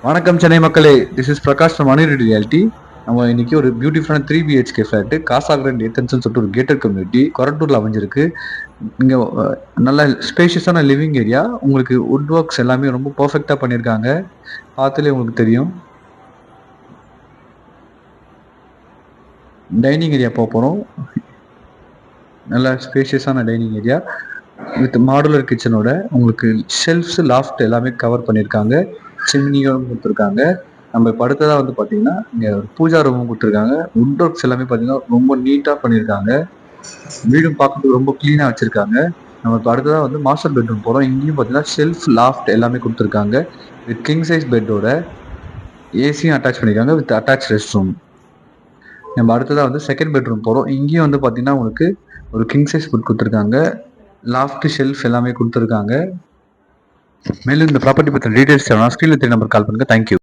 வணக்கம் சென்னை மக்களே, this is Prakash from Anirudh reality. நம்ம இன்னைக்கு ஒரு பியூட்டிஃபுல்லான 3 BHK ஃபிளாட் காசாகிரண்ட் ஏத்தன்ஸ்னு சொல்லிட்டு ஒரு கேட்டட் கம்யூனிட்டி கொரட்டூர்ல அமைஞ்சிருக்கு. இங்க நல்ல ஸ்பேஷியஸான லிவிங் ஏரியா. உங்களுக்கு வுட் ஒர்க்ஸ் எல்லாமே ரொம்ப பர்ஃபெக்டா பண்ணியிருக்காங்க. பார்த்தாலே உங்களுக்கு தெரியும். டைனிங் ஏரியா போகிறோம். நல்ல ஸ்பேஷியஸான டைனிங் ஏரியா வித் மாடுலர் கிச்சனோட உங்களுக்கு ஷெல்ஃப்ஸ் லாஃப்ட் எல்லாமே கவர் பண்ணியிருக்காங்க. சிம்னியும் கொடுத்துருக்காங்க. நம்ம இப்போ அடுத்ததாக வந்து பார்த்தீங்கன்னா இங்கே பூஜா ரூமும் கொடுத்துருக்காங்க. வுட் ஒர்க்ஸ் எல்லாமே பார்த்தீங்கன்னா ரொம்ப நீட்டாக பண்ணியிருக்காங்க. வீடும் பார்க்கறதுக்கு ரொம்ப க்ளீனாக வச்சுருக்காங்க. நம்ம இப்போ அடுத்ததாக வந்து மாஸ்டர் பெட்ரூம் போகிறோம். இங்கேயும் பார்த்தீங்கன்னா ஷெல்ஃப் லாஃப்ட் எல்லாமே கொடுத்துருக்காங்க. வித் கிங் சைஸ் பெட்டோட ஏசியும் அட்டாச் பண்ணியிருக்காங்க வித் அட்டாச் ரெஸ்ட் ரூம். நம்ம அடுத்ததாக வந்து செகண்ட் பெட்ரூம் போகிறோம். இங்கேயும் வந்து பார்த்தீங்கன்னா உங்களுக்கு ஒரு கிங் சைஸ் பெட் கொடுத்துருக்காங்க. லாஃப்ட் ஷெல்ஃப் எல்லாமே கொடுத்துருக்காங்க. மேலும் இந்த ப்ராப்பர்ட்டி பற்றின டீடைல்ஸ் ஸ்க்ரீனில் 3 நம்பர் கால் பண்ணுங்கள். தேங்க்யூ.